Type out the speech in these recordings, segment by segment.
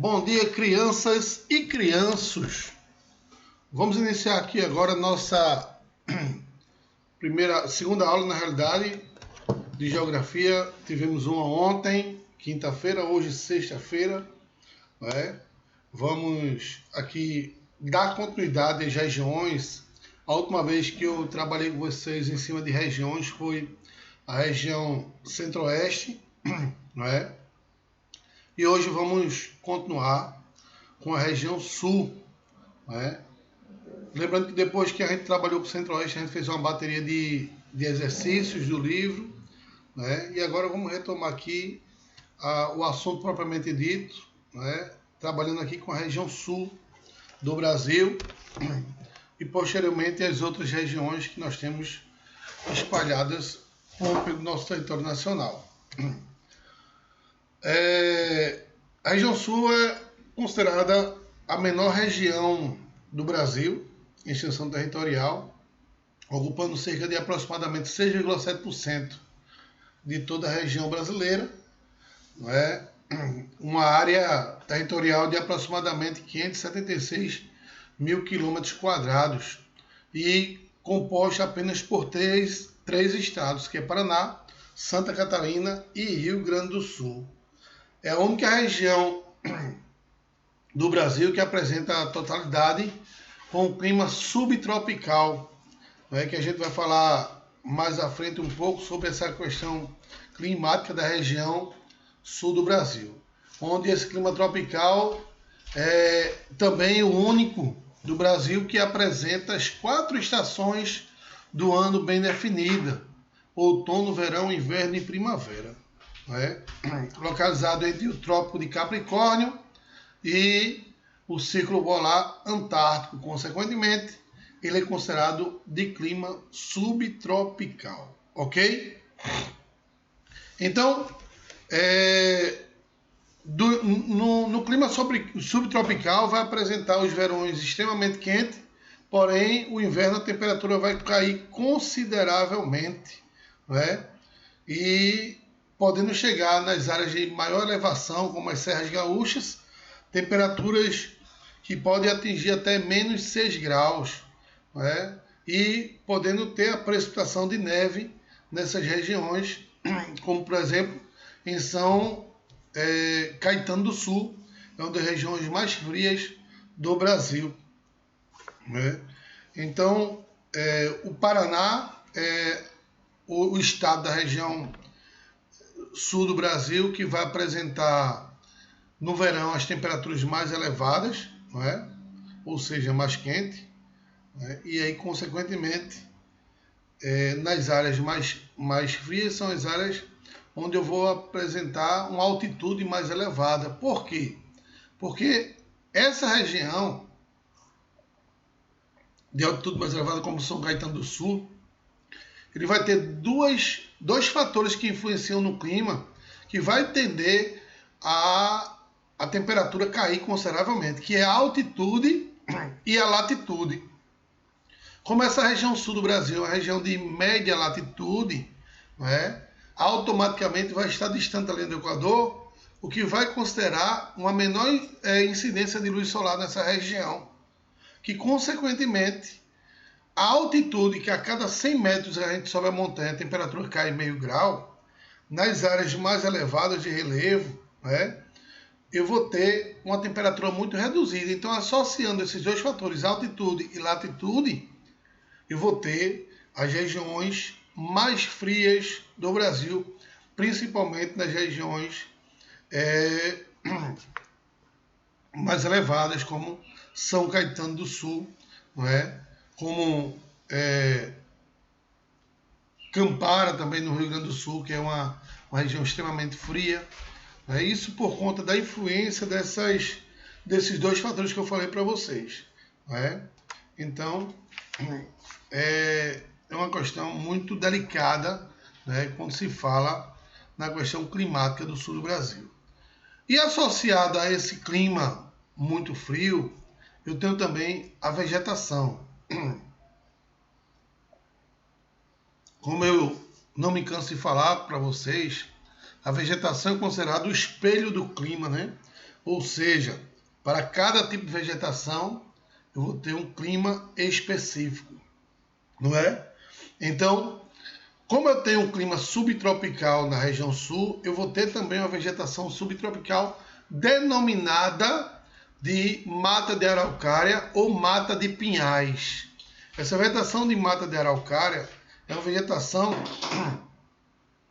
Bom dia, crianças e crianços. Vamos iniciar aqui agora a nossa segunda aula, na realidade, de geografia. Tivemos uma ontem, quinta-feira, hoje sexta-feira, né? Vamos aqui dar continuidade às regiões. A última vez que eu trabalhei com vocês em cima de regiões foi a região centro-oeste, né? E hoje vamos continuar com a região sul, né? Lembrando que depois que a gente trabalhou com o centro-oeste, a gente fez uma bateria de exercícios do livro, né? E agora vamos retomar aqui o assunto propriamente dito, né? Trabalhando aqui com a região sul do Brasil e posteriormente as outras regiões que nós temos espalhadas pelo nosso território nacional. A região sul é considerada a menor região do Brasil em extensão territorial, ocupando cerca de aproximadamente 6,7% de toda a região brasileira, não é? Uma área territorial de aproximadamente 576 mil quilômetros quadrados e composta apenas por três estados, que é Paraná, Santa Catarina e Rio Grande do Sul. É a única região do Brasil que apresenta a totalidade com o clima subtropical, né, que a gente vai falar mais à frente um pouco sobre essa questão climática da região sul do Brasil, onde esse clima tropical é também o único do Brasil que apresenta as 4 estações do ano bem definidas: outono, verão, inverno e primavera. Né? Localizado entre o Trópico de Capricórnio e o Círculo Polar Antártico. Consequentemente, ele é considerado de clima subtropical. Ok? Então, no clima subtropical vai apresentar os verões extremamente quentes, porém o inverno a temperatura vai cair consideravelmente, né? E podendo chegar nas áreas de maior elevação, como as Serras Gaúchas, temperaturas que podem atingir até menos 6 graus, né? E podendo ter a precipitação de neve nessas regiões, como por exemplo em São Caetano do Sul, é uma das regiões mais frias do Brasil, né? Então, o Paraná é o estado da região sul do Brasil que vai apresentar no verão as temperaturas mais elevadas, não é? Ou seja, mais quente, né? E aí, consequentemente, nas áreas mais frias são as áreas onde eu vou apresentar uma altitude mais elevada. Por quê? Porque essa região de altitude mais elevada, como São Caetano do Sul, ele vai ter dois fatores que influenciam no clima, que vai tender a temperatura cair consideravelmente, que é a altitude e a latitude. Como essa região sul do Brasil é uma região de média latitude, né, automaticamente vai estar distante além do Equador, o que vai considerar uma menor incidência de luz solar nessa região, que consequentemente a altitude, que a cada 100 metros a gente sobe a montanha, a temperatura cai meio grau, nas áreas mais elevadas de relevo, né, eu vou ter uma temperatura muito reduzida. Então, associando esses dois fatores, altitude e latitude, eu vou ter as regiões mais frias do Brasil, principalmente nas regiões mais elevadas, como São Caetano do Sul, não é? Como Campara, também no Rio Grande do Sul, que é uma região extremamente fria. Né? Isso por conta da influência desses dois fatores que eu falei para vocês. Né? Então, é uma questão muito delicada, né, quando se fala na questão climática do sul do Brasil. E associada a esse clima muito frio, eu tenho também a vegetação. Como eu não me canso de falar para vocês, a vegetação é considerada o espelho do clima, né? Ou seja, para cada tipo de vegetação, eu vou ter um clima específico, não é? Então, como eu tenho um clima subtropical na região sul, eu vou ter também uma vegetação subtropical denominada de mata de araucária ou mata de pinhais. Essa vegetação de mata de araucária é uma vegetação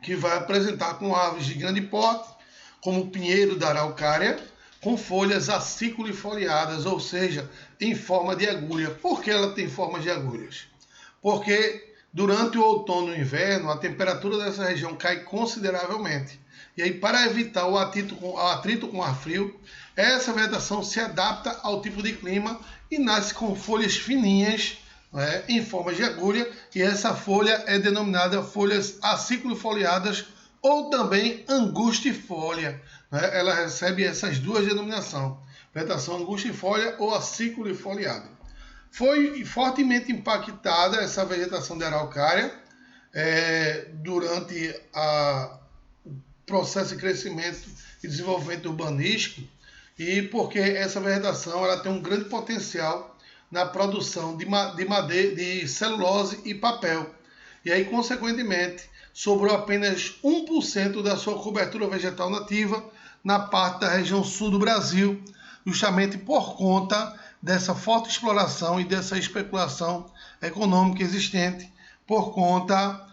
que vai apresentar com árvores de grande porte, como o pinheiro da araucária, com folhas aciculifoliadas, ou seja, em forma de agulha. Por que ela tem forma de agulhas? Porque durante o outono e o inverno, a temperatura dessa região cai consideravelmente. E aí, para evitar o atrito com ar frio, essa vegetação se adapta ao tipo de clima e nasce com folhas fininhas, né, em forma de agulha, e essa folha é denominada folhas aciculifoliadas ou também angustifólia. Né? Ela recebe essas duas denominações, vegetação angustifólia ou aciculifoliada. Foi fortemente impactada essa vegetação de araucária durante o processo de crescimento e desenvolvimento urbanístico, e porque essa vegetação ela tem um grande potencial na produção de madeira, de celulose e papel. E aí, consequentemente, sobrou apenas 1% da sua cobertura vegetal nativa na parte da região sul do Brasil, justamente por conta dessa forte exploração e dessa especulação econômica existente, por conta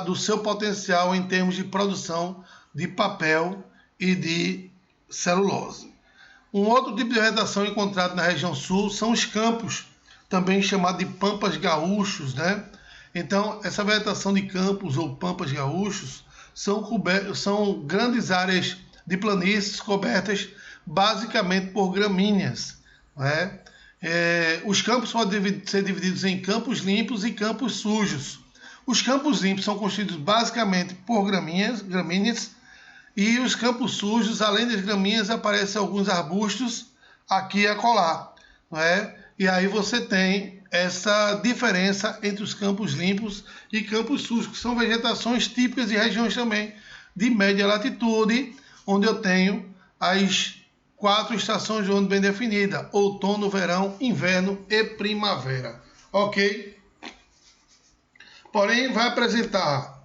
do seu potencial em termos de produção de papel e de celulose. Um outro tipo de vegetação encontrado na região sul são os campos, também chamado de pampas gaúchos, né? Então, essa vegetação de campos ou pampas gaúchos são grandes áreas de planícies cobertas basicamente por gramíneas, né? Os campos podem ser divididos em campos limpos e campos sujos. Os campos limpos são constituídos basicamente por gramíneas, e os campos sujos, além das gramíneas, aparecem alguns arbustos aqui e acolá, não é? E aí você tem essa diferença entre os campos limpos e campos sujos, que são vegetações típicas de regiões também de média latitude, onde eu tenho as 4 estações de ano bem definidas: outono, verão, inverno e primavera. Ok? Porém, vai apresentar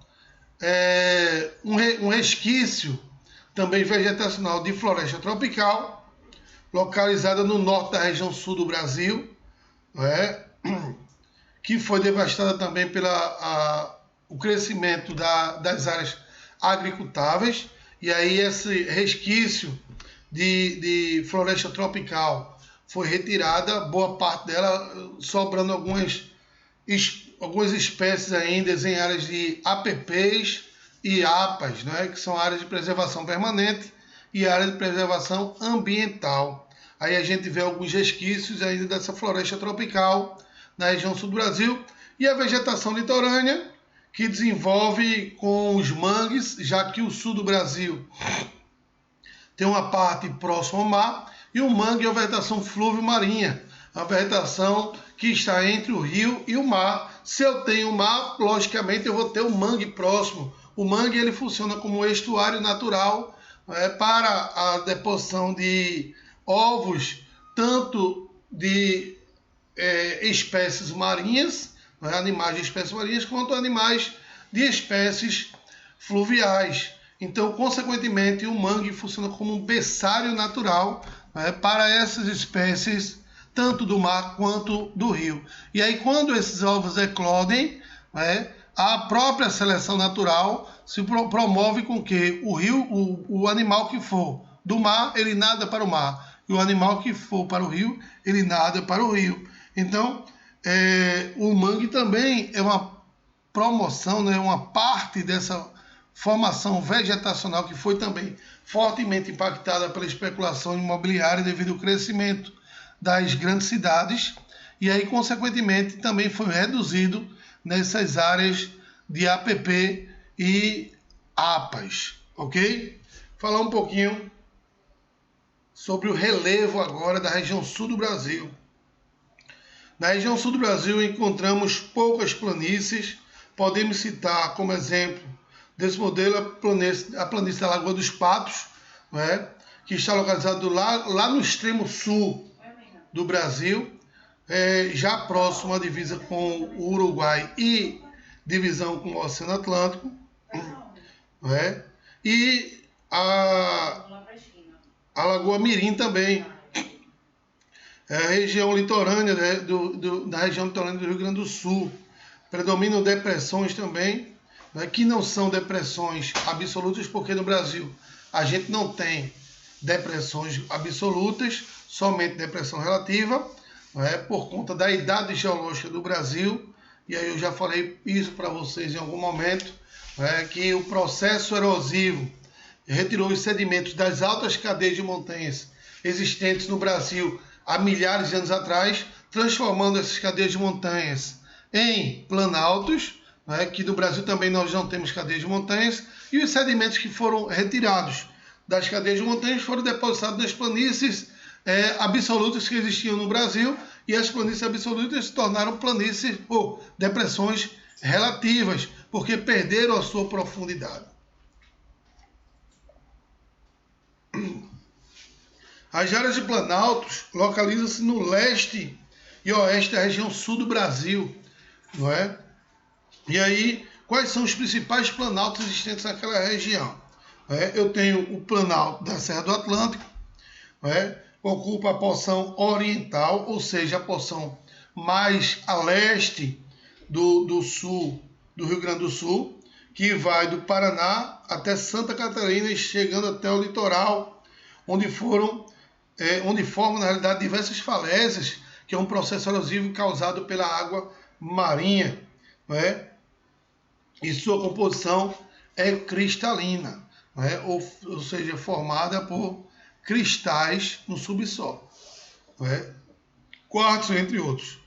um resquício também vegetacional de floresta tropical, localizada no norte da região sul do Brasil, que foi devastada também pelo crescimento das áreas agricultáveis. E aí esse resquício de floresta tropical foi retirada, boa parte dela, sobrando algumas espécies ainda em áreas de APPs e APAs, né, que são áreas de preservação permanente e áreas de preservação ambiental. Aí a gente vê alguns resquícios ainda dessa floresta tropical na região sul do Brasil, e a vegetação litorânea, que desenvolve com os mangues, já que o sul do Brasil tem uma parte próxima ao mar, e o mangue é uma vegetação fluvio-marinha, a vegetação que está entre o rio e o mar. Se eu tenho o mar, logicamente eu vou ter o mangue próximo. O mangue ele funciona como estuário natural para a deposição de ovos, tanto de espécies marinhas, animais de espécies marinhas, quanto animais de espécies fluviais. Então, consequentemente, o mangue funciona como um berçário natural para essas espécies, tanto do mar quanto do rio. E aí, quando esses ovos eclodem, a própria seleção natural se promove com que o animal que for do mar, ele nada para o mar, e o animal que for para o rio, ele nada para o rio. Então, o mangue também é uma promoção, uma parte dessa formação vegetacional que foi também fortemente impactada pela especulação imobiliária devido ao crescimento das grandes cidades, e aí, consequentemente, também foi reduzido nessas áreas de APP e APAs, ok? Falar um pouquinho sobre o relevo agora da região sul do Brasil. Na região sul do Brasil encontramos poucas planícies. Podemos citar como exemplo desse modelo a planície da Lagoa dos Patos, que está localizado lá no extremo sul do Brasil, já próximo à divisa com o Uruguai e divisão com o Oceano Atlântico, e a Lagoa Mirim também, a região litorânea, da região litorânea do Rio Grande do Sul. Predominam depressões também, que não são depressões absolutas, porque no Brasil a gente não tem depressões absolutas, somente depressão relativa, por conta da idade geológica do Brasil. E aí eu já falei isso para vocês em algum momento, que o processo erosivo retirou os sedimentos das altas cadeias de montanhas existentes no Brasil há milhares de anos atrás, transformando essas cadeias de montanhas em planaltos, que no Brasil também nós não temos cadeias de montanhas, e os sedimentos que foram retirados das cadeias de montanhas foram depositados nas planícies absolutas que existiam no Brasil, e as planícies absolutas se tornaram planícies ou depressões relativas, porque perderam a sua profundidade. As áreas de planaltos localizam-se no leste e oeste da região sul do Brasil, não é? E aí, quais são os principais planaltos existentes naquela região? Eu tenho o planalto da Serra do Atlântico, ocupa a porção oriental, ou seja, a porção mais a leste do sul do Rio Grande do Sul, que vai do Paraná até Santa Catarina, chegando até o litoral, onde formam, na realidade, diversas falésias, que é um processo erosivo causado pela água marinha, e sua composição é cristalina, ou seja, formada por cristais no subsolo, quartzo, entre outros.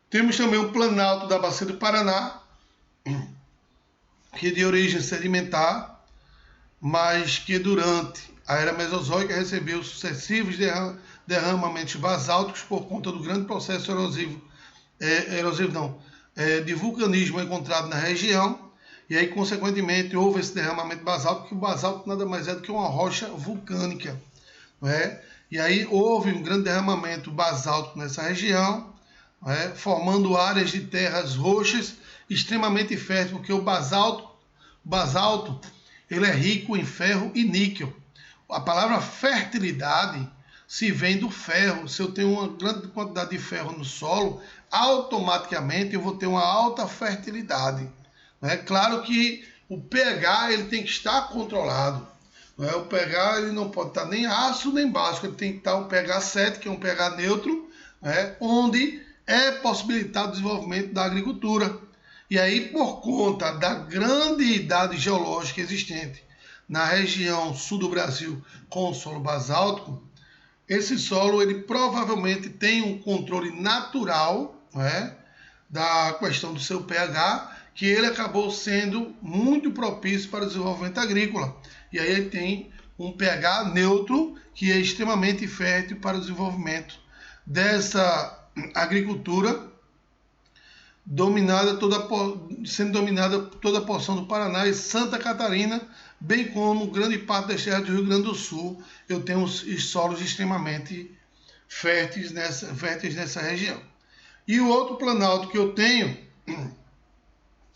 Temos também o planalto da Bacia do Paraná, que é de origem sedimentar, mas que durante a era mesozoica recebeu sucessivos derramamentos basálticos por conta do grande processo de vulcanismo encontrado na região. E aí, consequentemente, houve esse derramamento basáltico, que o basáltico nada mais é do que uma rocha vulcânica, E aí houve um grande derramamento basáltico nessa região, formando áreas de terras roxas extremamente férteis, porque o basalto ele é rico em ferro e níquel. A palavra fertilidade se vem do ferro. Se eu tenho uma grande quantidade de ferro no solo, automaticamente eu vou ter uma alta fertilidade. Claro que o pH ele tem que estar controlado. O pH ele não pode estar nem ácido nem básico, ele tem que estar um pH 7, que é um pH neutro, onde é possibilitado o desenvolvimento da agricultura. E aí, por conta da grande idade geológica existente na região sul do Brasil com o solo basáltico, esse solo ele provavelmente tem um controle natural, da questão do seu pH, que ele acabou sendo muito propício para o desenvolvimento agrícola. E aí ele tem um pH neutro, que é extremamente fértil para o desenvolvimento dessa agricultura, sendo dominada toda a porção do Paraná e Santa Catarina, bem como grande parte das terras do Rio Grande do Sul. Eu tenho os solos extremamente férteis nessa região. E o outro planalto que eu tenho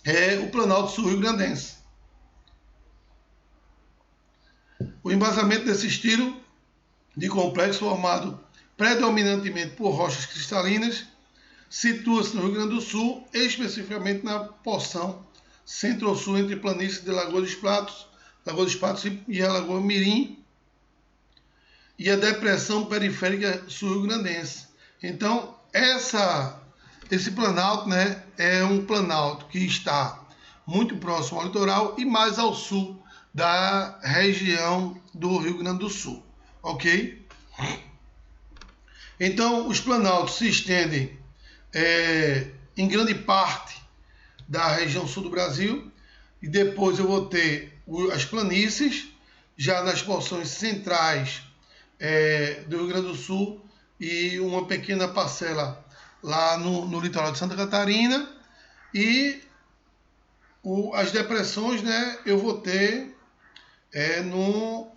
é o Planalto Sul-Rio-Grandense. O embasamento desse estilo de complexo, formado predominantemente por rochas cristalinas, situa-se no Rio Grande do Sul, especificamente na porção centro-sul entre planícies de Lagoa dos Patos e a Lagoa Mirim, e a depressão periférica sul-rio-grandense. Então, esse planalto, é um planalto que está muito próximo ao litoral e mais ao sul da região do Rio Grande do Sul, ok? Então, os planaltos se estendem em grande parte da região sul do Brasil, e depois eu vou ter as planícies, já nas porções centrais do Rio Grande do Sul, e uma pequena parcela lá no litoral de Santa Catarina, e as depressões, eu vou ter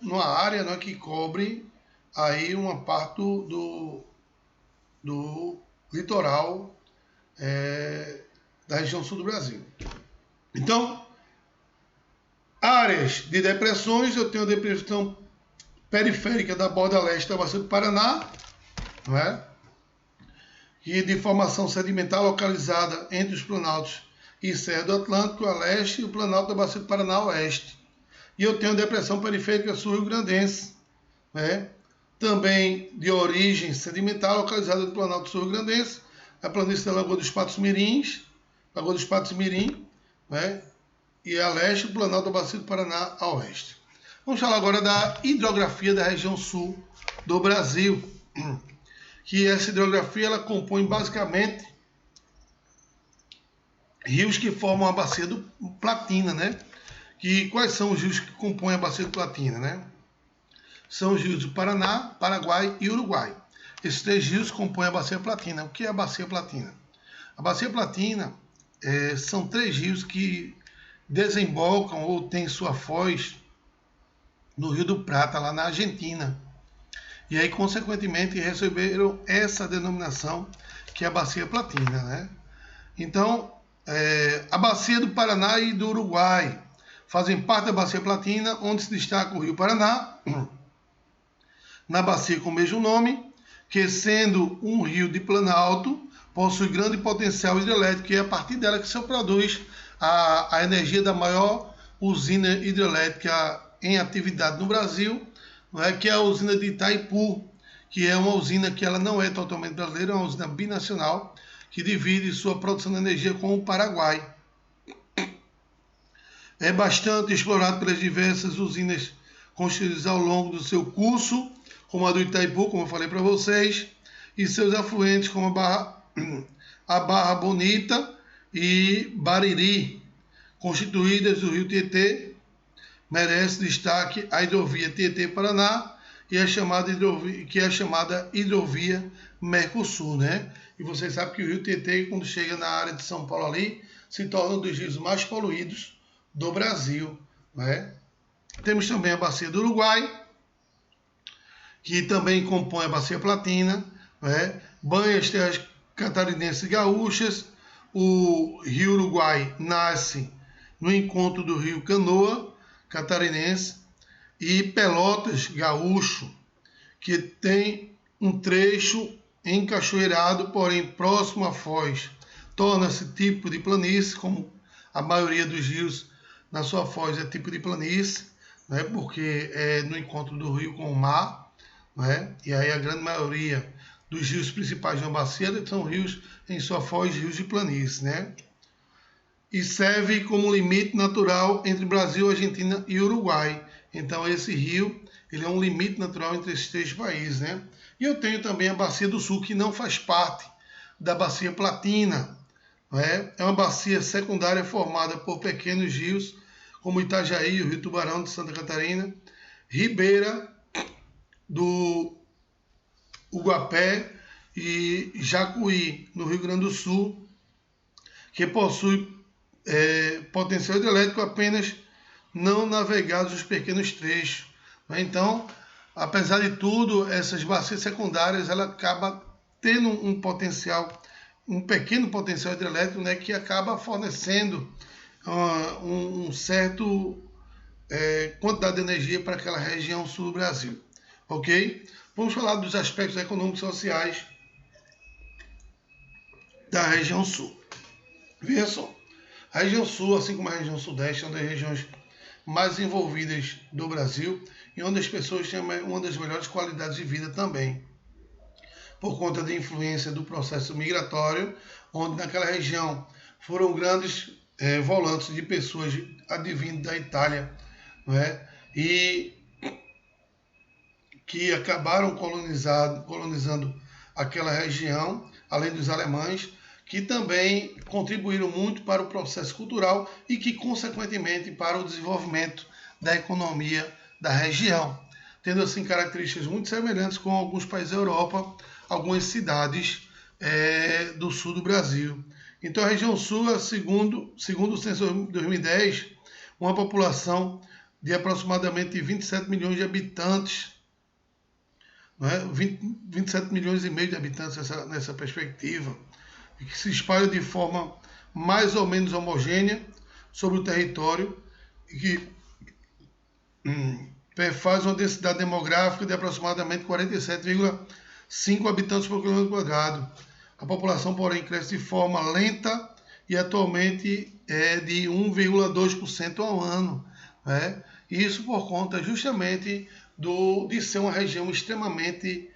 numa área, né, que cobre aí uma parte do litoral da região sul do Brasil. Então, áreas de depressões, eu tenho a depressão periférica da borda leste da Bacia do Paraná, não é? E de formação sedimentar localizada entre os planaltos e Serra do Atlântico a leste e o planalto da Bacia do Paraná a oeste. E eu tenho a depressão periférica sul-rio-grandense, né? Também de origem sedimentar localizada no planalto sul-rio-grandense, a planície da Lagoa dos Patos Mirins, né? E a leste o planalto da Bacia do Paraná a oeste. Vamos falar agora da hidrografia da região sul do Brasil, que essa hidrografia ela compõe basicamente rios que formam a bacia do Platina, né? Que quais são os rios que compõem a bacia do Platina, né? São os rios do Paraná, Paraguai e Uruguai. Esses 3 rios compõem a bacia Platina. O que é a bacia Platina? A bacia Platina são 3 rios que desembocam ou têm sua foz no Rio do Prata, lá na Argentina. E aí, consequentemente, receberam essa denominação, que é a bacia Platina, né? Então, a bacia do Paraná e do Uruguai fazem parte da bacia Platina, onde se destaca o Rio Paraná, na bacia com o mesmo nome, que sendo um rio de planalto, possui grande potencial hidrelétrico e é a partir dela que se produz a energia da maior usina hidrelétrica em atividade no Brasil, que é a usina de Itaipu, que é uma usina que ela não é totalmente brasileira, é uma usina binacional, que divide sua produção de energia com o Paraguai. É bastante explorado pelas diversas usinas construídas ao longo do seu curso, como a do Itaipu, como eu falei para vocês, e seus afluentes, como a Barra Bonita e Bariri, constituídas do rio Tietê. Merece destaque a hidrovia Tietê-Paraná, que é a chamada hidrovia Mercosul, né? E vocês sabem que o rio Tietê, quando chega na área de São Paulo ali, se torna um dos rios mais poluídos do Brasil, né? Temos também a bacia do Uruguai, que também compõe a bacia Platina, né? Banha as terras catarinenses e gaúchas. O rio Uruguai nasce no encontro do rio Canoa, catarinense, e Pelotas, gaúcho, que tem um trecho encachoeirado, porém próximo à foz. Torna-se tipo de planície, como a maioria dos rios na sua foz é tipo de planície, né, porque é no encontro do rio com o mar, né, e aí a grande maioria dos rios principais de uma bacia são rios em sua foz, rios de planície, né? E serve como limite natural entre Brasil, Argentina e Uruguai. Então esse rio ele é um limite natural entre esses 3 países, né? E eu tenho também a Bacia do Sul, que não faz parte da Bacia Platina, né? É uma bacia secundária formada por pequenos rios, como Itajaí, o Rio Tubarão de Santa Catarina, Ribeira do Uguapé e Jacuí, no Rio Grande do Sul, que possui potencial hidrelétrico apenas não navegados os pequenos trechos. Então, apesar de tudo, essas bacias secundárias ela acaba tendo um pequeno potencial hidrelétrico, né, que acaba fornecendo um certo quantidade de energia para aquela região sul do Brasil. Ok? Vamos falar dos aspectos econômicos e sociais da região sul. Veja só. A região sul, assim como a região sudeste, é uma das regiões mais envolvidas do Brasil e onde as pessoas têm uma das melhores qualidades de vida também, por conta da influência do processo migratório, onde naquela região foram grandes volantes de pessoas advindo da Itália, não é? E que acabaram colonizando aquela região, além dos alemães, que também contribuíram muito para o processo cultural e que, consequentemente, para o desenvolvimento da economia da região, tendo assim características muito semelhantes com alguns países da Europa, algumas cidades do sul do Brasil. Então a região sul, segundo o censo de 2010, uma população de aproximadamente 27 milhões de habitantes, não é? 27 milhões e meio de habitantes nessa perspectiva, e que se espalha de forma mais ou menos homogênea sobre o território e que faz uma densidade demográfica de aproximadamente 47,5 habitantes por quilômetro quadrado. A população, porém, cresce de forma lenta e atualmente é de 1,2% ao ano, né? Isso por conta justamente de ser uma região extremamente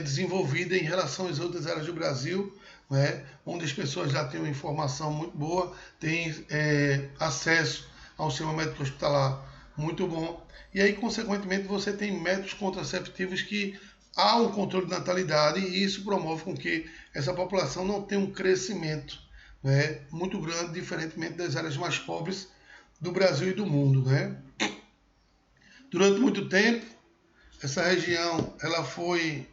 desenvolvida em relação às outras áreas do Brasil, né? Onde as pessoas já têm uma informação muito boa, têm acesso a um sistema médico hospitalar muito bom, e aí, consequentemente, você tem métodos contraceptivos que há um controle de natalidade, e isso promove com que essa população não tenha um crescimento, né, muito grande, diferentemente das áreas mais pobres do Brasil e do mundo, né? Durante muito tempo, essa região ela foi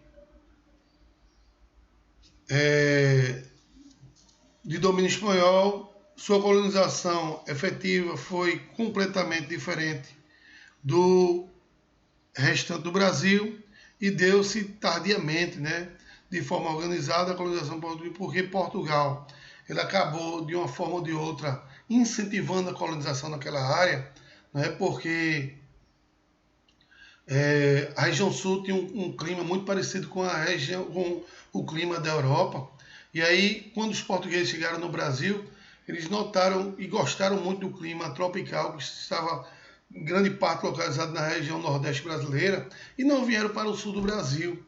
de domínio espanhol. Sua colonização efetiva foi completamente diferente do restante do Brasil e deu-se tardiamente, né, de forma organizada a colonização portuguesa, porque Portugal ele acabou de uma forma ou de outra incentivando a colonização naquela área, né, porque a região sul tinha um clima muito parecido com com o clima da Europa, e aí quando os portugueses chegaram no Brasil, eles notaram e gostaram muito do clima tropical que estava em grande parte localizado na região nordeste brasileira, e não vieram para o sul do Brasil.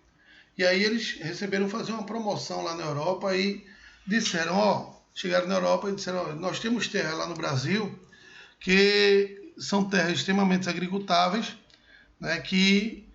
E aí eles receberam fazer uma promoção lá na Europa e disseram, chegaram na Europa e disseram, nós temos terra lá no Brasil que são terras extremamente agricultáveis, né, que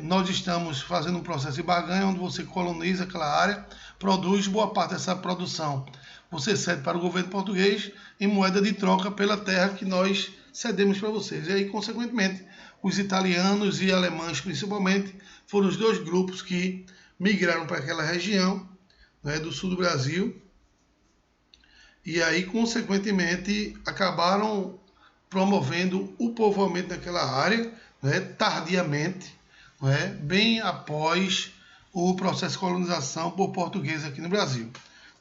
nós estamos fazendo um processo de barganha onde você coloniza aquela área, produz boa parte dessa produção. Você cede para o governo português em moeda de troca pela terra que nós cedemos para vocês. E aí, consequentemente, os italianos e alemães, principalmente, foram os dois grupos que migraram para aquela região, né, do sul do Brasil. E aí, consequentemente, acabaram promovendo o povoamento daquela área, né, tardiamente, né, bem após o processo de colonização por portugueses aqui no Brasil.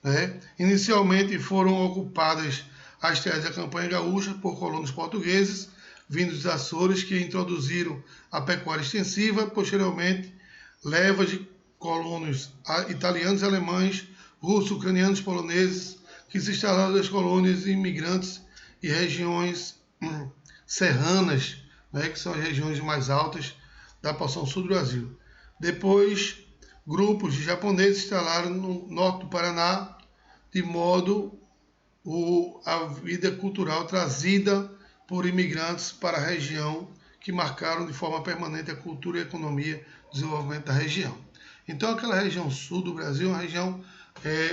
Né. Inicialmente foram ocupadas as terras da campanha gaúcha por colonos portugueses, vindos dos Açores, que introduziram a pecuária extensiva. Posteriormente, levas de colonos italianos e alemães, russos, ucranianos, poloneses, que se instalaram nas colônias imigrantes e regiões serranas, né, que são as regiões mais altas da porção sul do Brasil. Depois, grupos de japoneses se instalaram no norte do Paraná, de modo a vida cultural trazida por imigrantes para a região, que marcaram de forma permanente a cultura e a economia, o desenvolvimento da região. Então, aquela região sul do Brasil é uma região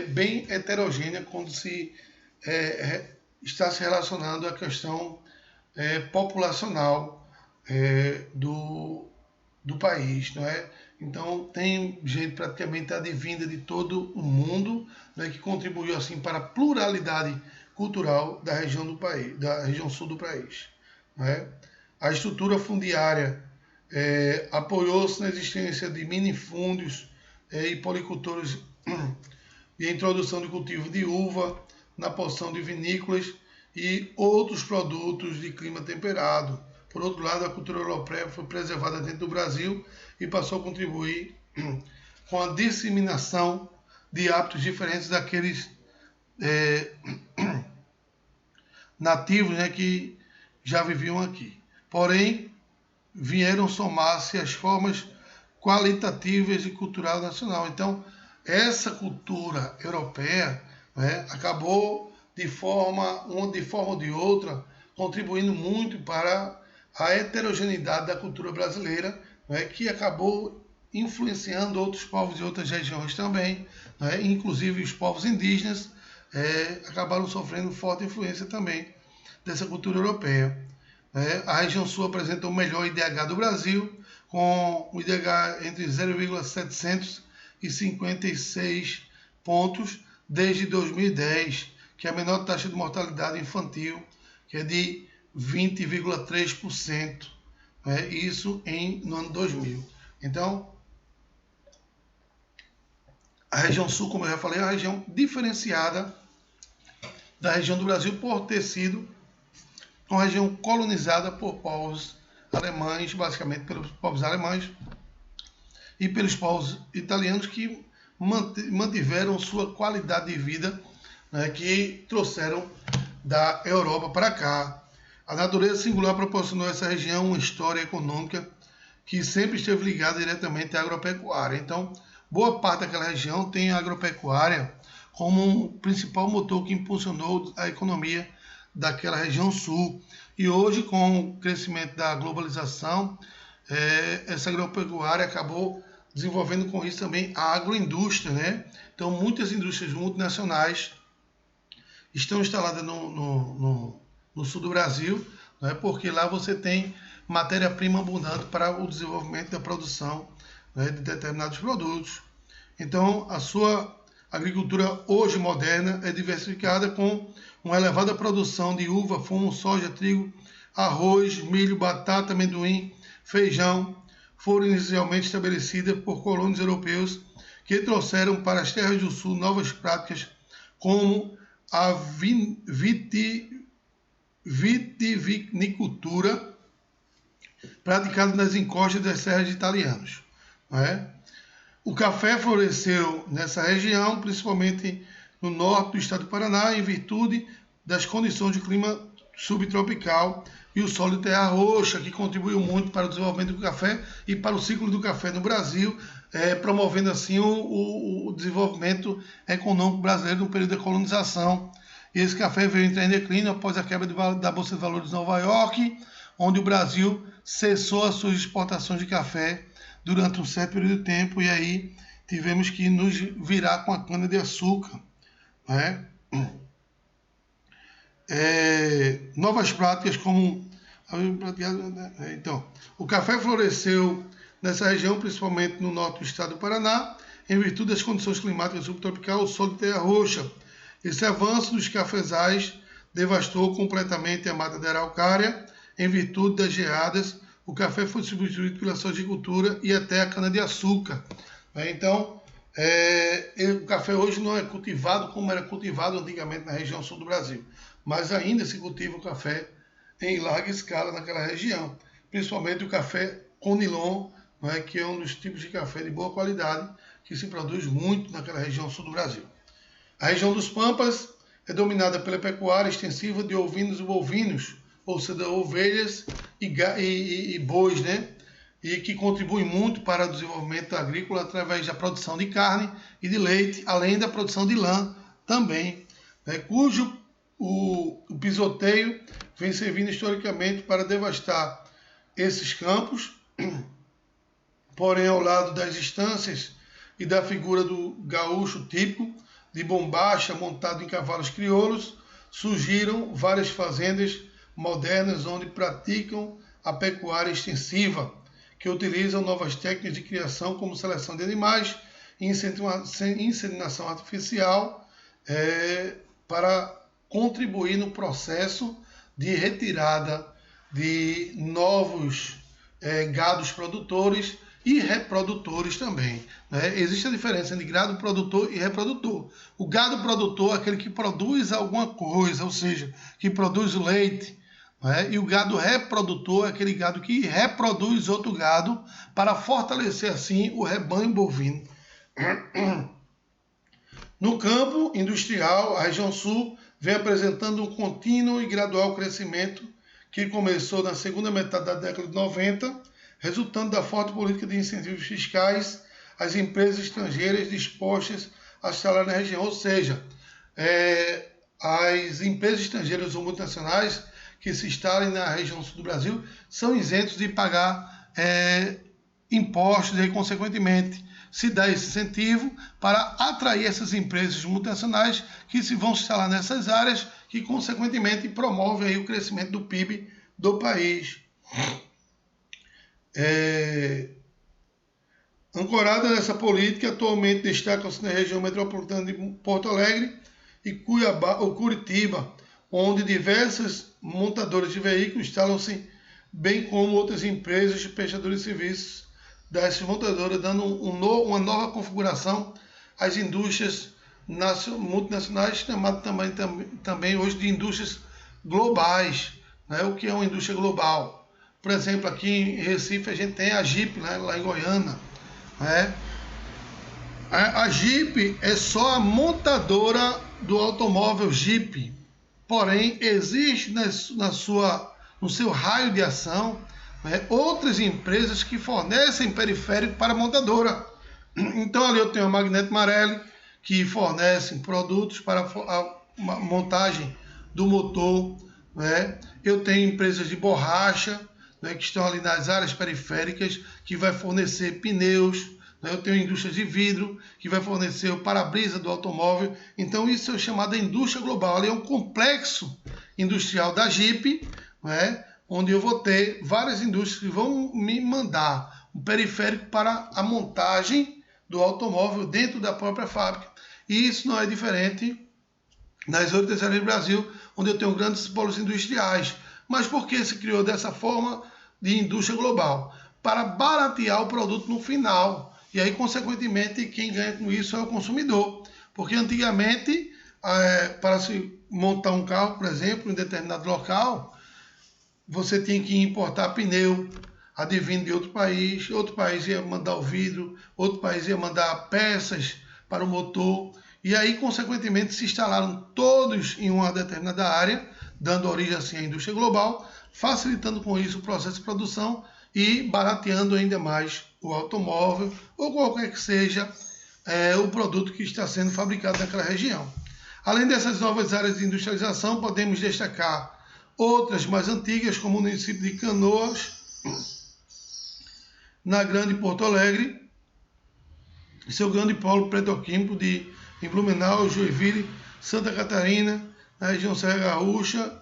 bem heterogênea quando se está se relacionando à questão populacional do país, não é? Então, tem gente praticamente advinda de todo o mundo, né, que contribuiu assim para a pluralidade cultural da região do país, da região sul do país, né? A estrutura fundiária apoiou-se na existência de minifúndios e policultores e a introdução de cultivo de uva, na produção de vinícolas e outros produtos de clima temperado. Por outro lado, a cultura europeia foi preservada dentro do Brasil e passou a contribuir com a disseminação de hábitos diferentes daqueles nativos, né, que já viviam aqui. Porém, vieram somar-se as formas qualitativas e cultural nacional. Então, essa cultura europeia, né, acabou de forma ou de outra contribuindo muito para a heterogeneidade da cultura brasileira, né, que acabou influenciando outros povos de outras regiões também, né, inclusive os povos indígenas acabaram sofrendo forte influência também dessa cultura europeia. A região sul apresenta o melhor IDH do Brasil, com o IDH entre 0,756 pontos desde 2010, que é a menor taxa de mortalidade infantil, que é de 20,3%, né? Isso no ano 2000. Então, a região sul, como eu já falei, é uma região diferenciada da região do Brasil por ter sido uma região colonizada por povos alemães, basicamente pelos povos alemães e pelos povos italianos que mantiveram sua qualidade de vida, né, que trouxeram da Europa para cá. A natureza singular proporcionou a essa região uma história econômica que sempre esteve ligada diretamente à agropecuária. Então, boa parte daquela região tem a agropecuária como um principal motor que impulsionou a economia daquela região sul. E hoje, com o crescimento da globalização, essa agropecuária acabou desenvolvendo com isso também a agroindústria, né? Então, muitas indústrias multinacionais estão instaladas no sul do Brasil, né? Porque lá você tem matéria-prima abundante para o desenvolvimento da produção, né, de determinados produtos. Então, a sua agricultura hoje moderna é diversificada com uma elevada produção de uva, fumo, soja, trigo, arroz, milho, batata, amendoim, feijão. Foram inicialmente estabelecidas por colônios europeus que trouxeram para as terras do sul novas práticas como a vitivinicultura praticada nas encostas das serras de italianos. Não é? O café floresceu nessa região, principalmente no norte do estado do Paraná, em virtude das condições de clima subtropical e o solo de terra roxa, que contribuiu muito para o desenvolvimento do café e para o ciclo do café no Brasil, promovendo assim o desenvolvimento econômico brasileiro no período da colonização. E esse café veio entrar em declínio após a quebra da Bolsa de Valores de Nova York, onde o Brasil cessou as suas exportações de café durante um certo período de tempo, e aí tivemos que nos virar com a cana-de-açúcar, né? Novas práticas como... Então, o café floresceu nessa região, principalmente no norte do estado do Paraná, em virtude das condições climáticas subtropicais, o solo de terra roxa. Esse avanço dos cafezais devastou completamente a mata da araucária, em virtude das geadas. O café foi substituído pela sojicultura e até a cana-de-açúcar. Então, o café hoje não é cultivado como era cultivado antigamente na região sul do Brasil, mas ainda se cultiva o café em larga escala naquela região, principalmente o café conilon, que é um dos tipos de café de boa qualidade que se produz muito naquela região sul do Brasil. A região dos Pampas é dominada pela pecuária extensiva de ovinos e bovinos, ou seja, ovelhas e bois, né? E que contribui muito para o desenvolvimento agrícola através da produção de carne e de leite, além da produção de lã também, cujo o pisoteio vem servindo historicamente para devastar esses campos, porém ao lado das estâncias e da figura do gaúcho típico, de bombacha montado em cavalos crioulos, surgiram várias fazendas modernas onde praticam a pecuária extensiva, que utilizam novas técnicas de criação como seleção de animais e inseminação artificial para contribuir no processo de retirada de novos gados produtores e reprodutores também, né? Existe a diferença entre gado produtor e reprodutor. O gado produtor é aquele que produz alguma coisa, ou seja, que produz o leite, né? E o gado reprodutor é aquele gado que reproduz outro gado para fortalecer assim o rebanho bovino. No campo industrial, a região sul vem apresentando um contínuo e gradual crescimento que começou na segunda metade da década de 90, resultando da forte política de incentivos fiscais às empresas estrangeiras dispostas a instalar na região. Ou seja, as empresas estrangeiras ou multinacionais que se instalem na região sul do Brasil são isentos de pagar impostos e, consequentemente, se dá esse incentivo para atrair essas empresas multinacionais que se vão instalar nessas áreas, que, consequentemente, promove aí o crescimento do PIB do país. Ancorada nessa política, atualmente destacam-se na região metropolitana de Porto Alegre e Cuiabá, ou Curitiba, onde diversas montadoras de veículos instalam-se, bem como outras empresas de prestadores de serviços dessas montadoras, dando uma nova configuração às indústrias multinacionais, chamadas também hoje de indústrias globais. Né? O que é uma indústria global? Por exemplo, aqui em Recife a gente tem a Jeep, né? Lá em Goiânia. Né? A Jeep é só a montadora do automóvel Jeep, porém existe no seu raio de ação, né, outras empresas que fornecem periférico para a montadora. Então ali eu tenho a Magneto Marelli, que fornecem produtos para a montagem do motor. Né? Eu tenho empresas de borracha, né, que estão ali nas áreas periféricas, que vai fornecer pneus. Eu tenho indústria de vidro, que vai fornecer o para-brisa do automóvel. Então isso é chamado de indústria global. Ali é um complexo industrial da Jeep, né, onde eu vou ter várias indústrias que vão me mandar um periférico para a montagem do automóvel dentro da própria fábrica. E isso não é diferente nas outras áreas do Brasil, onde eu tenho grandes polos industriais. Mas por que se criou dessa forma de indústria global? Para baratear o produto no final. E aí, consequentemente, quem ganha com isso é o consumidor. Porque antigamente, para se montar um carro, por exemplo, em determinado local, você tinha que importar pneu advindo de outro país ia mandar o vidro, outro país ia mandar peças para o motor. E aí, consequentemente, se instalaram todos em uma determinada área, dando origem assim à indústria global, facilitando com isso o processo de produção e barateando ainda mais o automóvel ou qualquer que seja o produto que está sendo fabricado naquela região. Além dessas novas áreas de industrialização, podemos destacar outras mais antigas, como o município de Canoas, na Grande Porto Alegre, seu grande polo petroquímico em Blumenau, Joinville, Santa Catarina, na região Serra Gaúcha,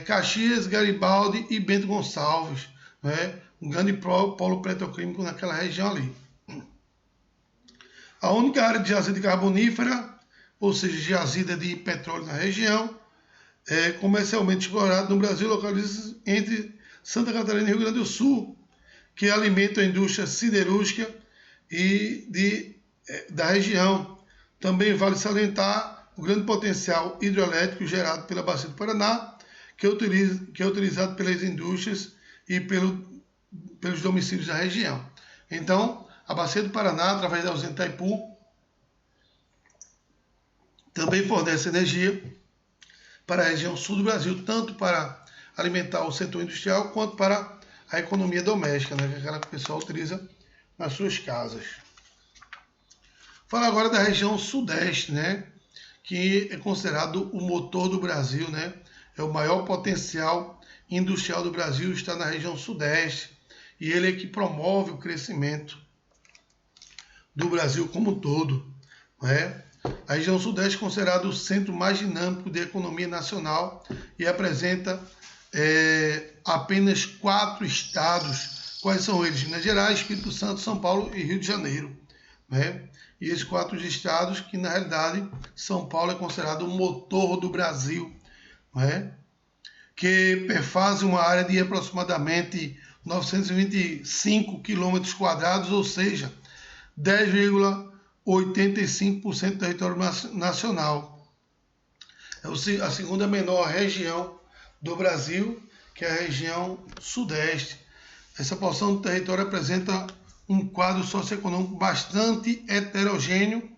Caxias, Garibaldi e Bento Gonçalves. Né? Um grande polo petroquímico naquela região ali. A única área de jazida carbonífera, ou seja, jazida de petróleo na região, comercialmente explorada no Brasil, localiza-se entre Santa Catarina e Rio Grande do Sul, que alimenta a indústria siderúrgica da região. Também vale salientar o grande potencial hidrelétrico gerado pela Bacia do Paraná, que é utilizado pelas indústrias e pelos domicílios da região. Então, a Bacia do Paraná, através da usina Itaipu, também fornece energia para a região sul do Brasil, tanto para alimentar o setor industrial, quanto para a economia doméstica, né, que é aquela que o pessoal utiliza nas suas casas. Fala agora da região sudeste, né, que é considerado o motor do Brasil, né, é o maior potencial industrial do Brasil, está na região sudeste, e ele é que promove o crescimento do Brasil como um todo. Né? A região sudeste é considerada o centro mais dinâmico da economia nacional e apresenta apenas 4 estados. Quais são eles? Minas Gerais, Espírito Santo, São Paulo e Rio de Janeiro. Né? E esses 4 estados que, na realidade, São Paulo é considerado o motor do Brasil, né? Que perfazem uma área de aproximadamente 925 quilômetros quadrados, ou seja, 10,85% do território nacional. É a segunda menor região do Brasil, que é a região sudeste. Essa porção do território apresenta um quadro socioeconômico bastante heterogêneo,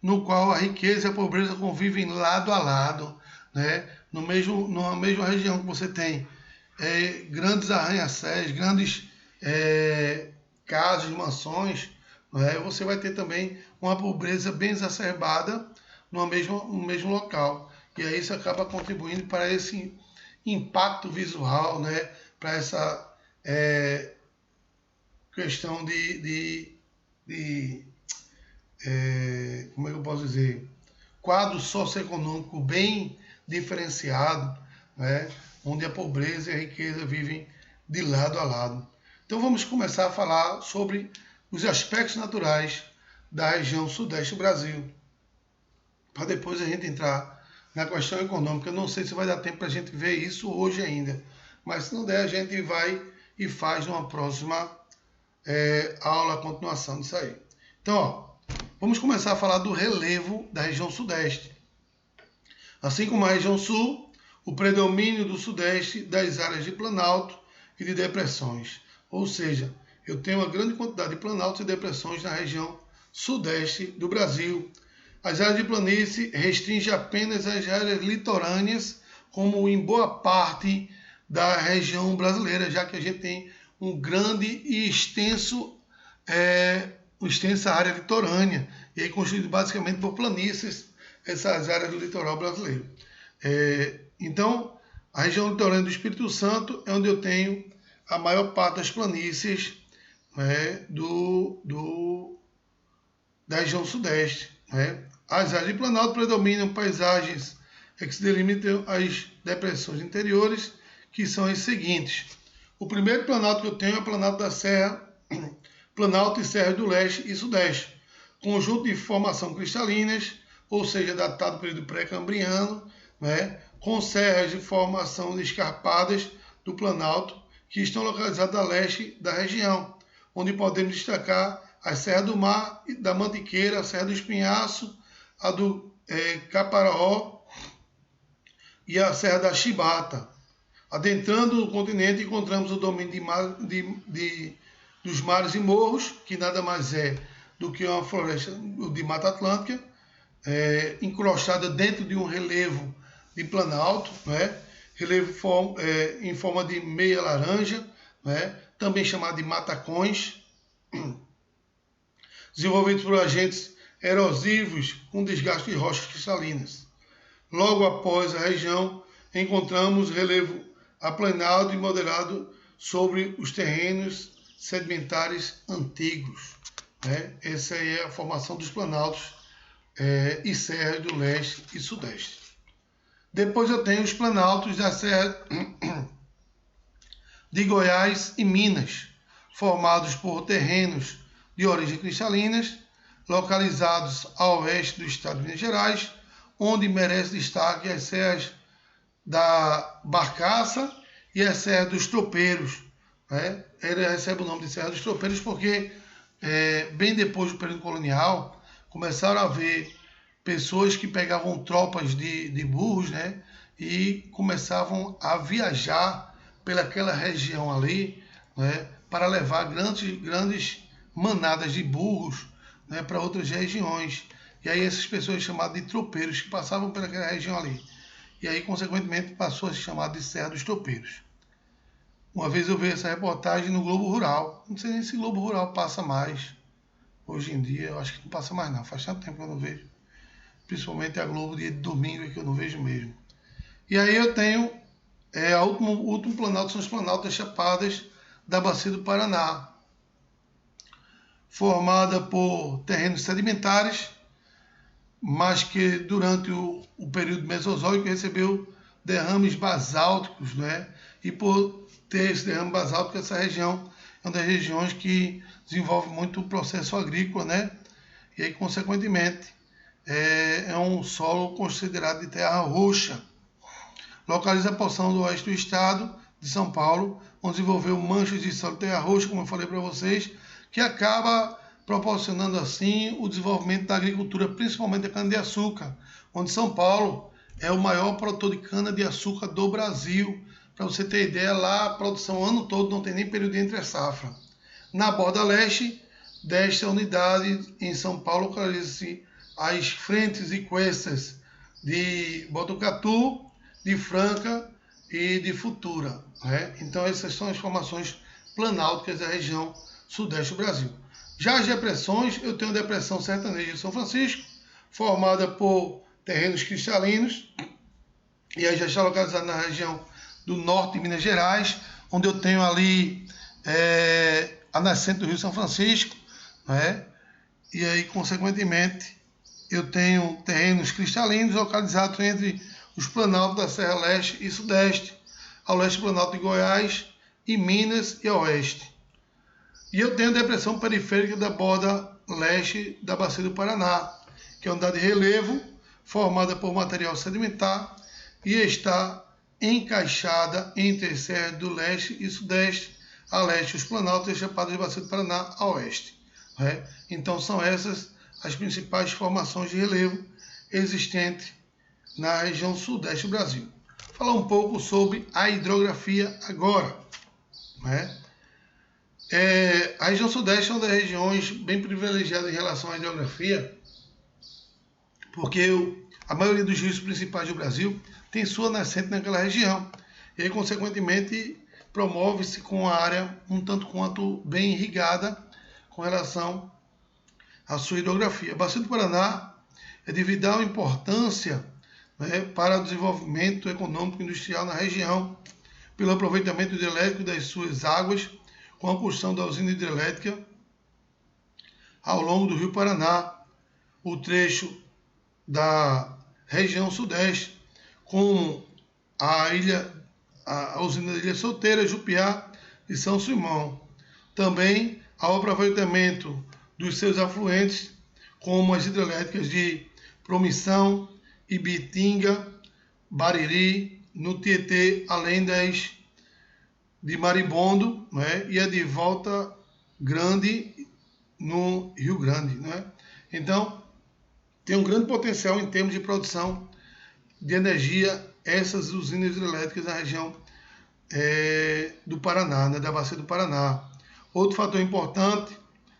no qual a riqueza e a pobreza convivem lado a lado, né? Numa mesma região que você tem grandes arranha-céus, grandes casas, mansões, né? Você vai ter também uma pobreza bem exacerbada no mesmo local. E aí isso acaba contribuindo para esse impacto visual, né? Para essa questão como é que eu posso dizer? Quadro socioeconômico bem diferenciado, né? Onde a pobreza e a riqueza vivem de lado a lado. Então vamos começar a falar sobre os aspectos naturais da região sudeste do Brasil, para depois a gente entrar na questão econômica. Não sei se vai dar tempo para a gente ver isso hoje ainda, mas se não der, a gente vai e faz numa próxima aula, a continuação disso aí. Então, ó, vamos começar a falar do relevo da região sudeste. Assim como a região sul, o predomínio do sudeste das áreas de planalto e de depressões. Ou seja, eu tenho uma grande quantidade de planaltos e depressões na região sudeste do Brasil. As áreas de planície restringem apenas as áreas litorâneas, como em boa parte da região brasileira, já que a gente tem um grande e extensa área litorânea, e aí constituído basicamente por planícies, essas áreas do litoral brasileiro. Então, a região litorânea do Espírito Santo é onde eu tenho a maior parte das planícies da região sudeste. As áreas de planalto predominam paisagens que se delimitam às depressões interiores, que são as seguintes. O primeiro planalto que eu tenho é o Planalto da Serra, Planalto e Serra do Leste e Sudeste, conjunto de formação cristalinas, ou seja, datado do período pré-cambriano, com serras de formação escarpadas do Planalto, que estão localizadas a leste da região, onde podemos destacar a Serra do Mar, da Mantiqueira, a Serra do Espinhaço, a do Caparaó e a Serra da Chibata. Adentrando o continente, encontramos o domínio dos mares e morros, que nada mais é do que uma floresta de Mata Atlântica, encrostada dentro de um relevo de planalto, relevo em forma de meia laranja, também chamado de matacões, desenvolvidos por agentes erosivos com desgaste de rochas cristalinas. Logo após a região, encontramos relevo aplanado e moderado sobre os terrenos sedimentares antigos. Essa aí é a formação dos planaltos e serras do leste e sudeste. Depois eu tenho os planaltos da Serra de Goiás e Minas, formados por terrenos de origem cristalinas, localizados a oeste do estado de Minas Gerais, onde merece destaque as serras da Barcaça e a Serra dos Tropeiros. Ele recebe o nome de Serra dos Tropeiros porque, bem depois do período colonial, começaram a haver pessoas que pegavam tropas de burros, e começavam a viajar pelaquela região ali, para levar grandes manadas de burros, para outras regiões. E aí essas pessoas chamadas de tropeiros que passavam pelaquela região ali. E aí, consequentemente, passou a se chamar de Serra dos Tropeiros. Uma vez eu vi essa reportagem no Globo Rural. Não sei nem se Globo Rural passa mais. Hoje em dia, eu acho que não passa mais não. Faz tanto tempo que eu não vejo. Principalmente a Globo dia de domingo, que eu não vejo mesmo. E aí eu tenho o último planalto, são os planaltos das Chapadas da Bacia do Paraná. Formada por terrenos sedimentares, mas que durante o período mesozoico recebeu derrames basálticos, E por ter esse derrame basáltico, essa região é uma das regiões que desenvolve muito o processo agrícola, E aí, consequentemente, é um solo considerado de terra roxa. Localiza a porção do oeste do estado de São Paulo, onde desenvolveu manchas de solo de terra roxa, como eu falei para vocês, que acaba proporcionando assim o desenvolvimento da agricultura, principalmente da cana-de-açúcar, onde São Paulo é o maior produtor de cana-de-açúcar do Brasil. Para você ter ideia, lá a produção o ano todo, não tem nem período entre safra. Na borda leste desta unidade, em São Paulo, localiza-se as frentes e cuestas de Botucatu, de Franca e de Futura. Então essas são as formações planálticas da região sudeste do Brasil. Já as depressões, eu tenho a depressão sertaneja de São Francisco, formada por terrenos cristalinos, e aí já está localizada na região do norte de Minas Gerais, onde eu tenho ali a nascente do Rio São Francisco, e aí, consequentemente, eu tenho terrenos cristalinos localizados entre os planaltos da Serra Leste e Sudeste, ao leste do Planalto de Goiás, e Minas e a oeste. E eu tenho a depressão periférica da borda leste da Bacia do Paraná, que é uma unidade de relevo formada por material sedimentar e está encaixada entre as serras do leste e sudeste, a leste os planaltos e as chapadas de Bacia do Paraná a oeste. Então são essas as principais formações de relevo existentes na região sudeste do Brasil. Vou falar um pouco sobre a hidrografia agora. A região sudeste é uma das regiões bem privilegiadas em relação à hidrografia, porque a maioria dos rios principais do Brasil tem sua nascente naquela região, e aí, consequentemente, promove-se com a área um tanto quanto bem irrigada com relação à sua hidrografia. A Bacia do Paraná é de vital importância para o desenvolvimento econômico e industrial na região, pelo aproveitamento hidrelétrico das suas águas, com a construção da usina hidrelétrica ao longo do Rio Paraná, o trecho da região sudeste, como a usina da Ilha Solteira, Jupiá e São Simão. Também ao aproveitamento dos seus afluentes, como as hidrelétricas de Promissão, Ibitinga, Bariri, no Tietê, além das de Maribondo, e a de Volta Grande, no Rio Grande. Então, tem um grande potencial em termos de produção de energia, essas usinas hidrelétricas na região do Paraná, da Bacia do Paraná. Outro fator importante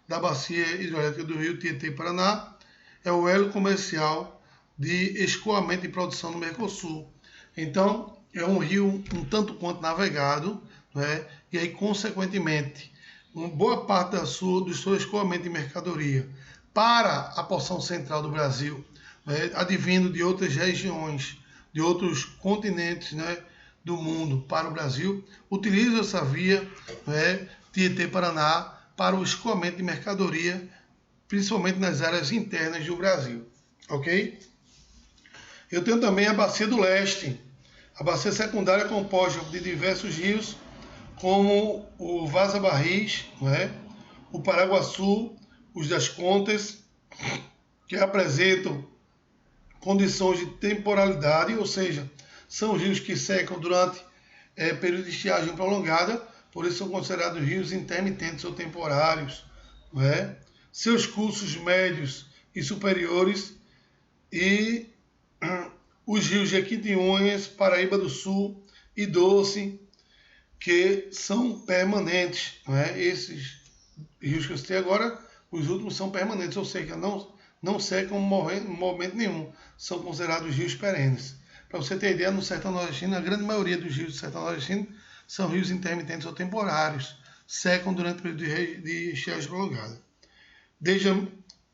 da Bacia Hidrelétrica do Rio Tietê e Paraná é o elo comercial de escoamento e produção no Mercosul. Então, é um rio um tanto quanto navegado, e aí, consequentemente, uma boa parte do seu escoamento de mercadoria para a porção central do Brasil, advindo de outras regiões, de outros continentes do mundo para o Brasil, utiliza essa via Tietê-Paraná para o escoamento de mercadoria, principalmente nas áreas internas do Brasil. Ok? Eu tenho também a Bacia do Leste. A bacia secundária é composta de diversos rios, como o Vaza Barris, o Paraguaçu, os das Contas, que apresentam condições de temporalidade, ou seja, são rios que secam durante período de estiagem prolongada, por isso são considerados rios intermitentes ou temporários. Seus cursos médios e superiores e os rios Jequitinhonhas, Paraíba do Sul e Doce, que são permanentes. Esses rios que eu citei agora, os últimos são permanentes, ou seja, não secam em momento nenhum, são considerados rios perenes. Para você ter ideia, no sertão nordestino, a grande maioria dos rios do sertão nordestino são rios intermitentes ou temporários, secam durante o período de estiagem prolongada.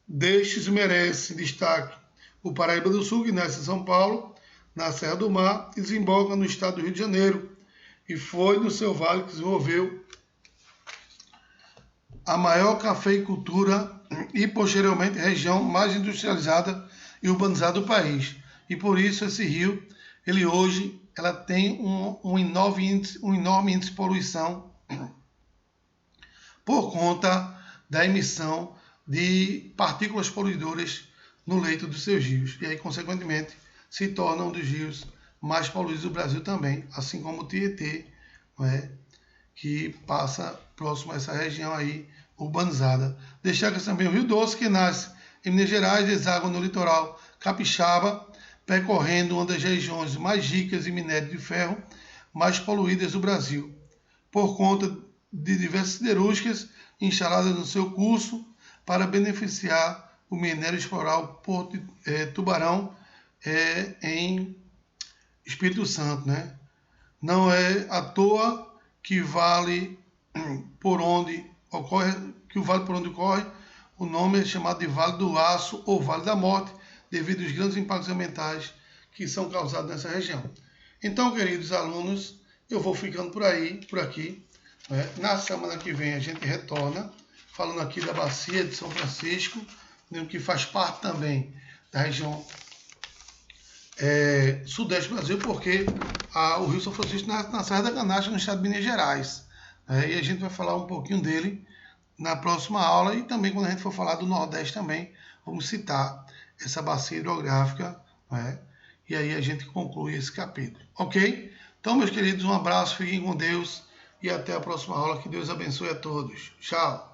Destes merece destaque o Paraíba do Sul, que nasce em São Paulo, na Serra do Mar, e desemboca no estado do Rio de Janeiro, e foi no seu vale que desenvolveu a maior cafeicultura e, posteriormente, a região mais industrializada e urbanizada do país. E por isso esse rio, ela tem um enorme índice de poluição por conta da emissão de partículas poluidoras no leito dos seus rios. E aí, consequentemente, se torna um dos rios mais poluídos do Brasil também, assim como o Tietê, que passa próximo a essa região aí urbanizada. Destaca também o Rio Doce, que nasce em Minas Gerais, deságua no litoral capixaba, percorrendo uma das regiões mais ricas em minério de ferro, mais poluídas do Brasil, por conta de diversas siderúrgicas instaladas no seu curso para beneficiar o minério exploral Porto Tubarão em Espírito Santo. Não é à toa que o vale por onde corre, o nome é chamado de Vale do Aço ou Vale da Morte, devido aos grandes impactos ambientais que são causados nessa região. Então, queridos alunos, eu vou ficando por aqui. Na semana que vem a gente retorna, falando aqui da Bacia de São Francisco, que faz parte também da região sudeste do Brasil, porque o Rio São Francisco na Serra da Canastra, no estado de Minas Gerais. E a gente vai falar um pouquinho dele na próxima aula, e também quando a gente for falar do Nordeste também, vamos citar essa bacia hidrográfica né? E aí a gente conclui esse capítulo, ok? Então, meus queridos, um abraço, fiquem com Deus e até a próxima aula. Que Deus abençoe a todos. Tchau!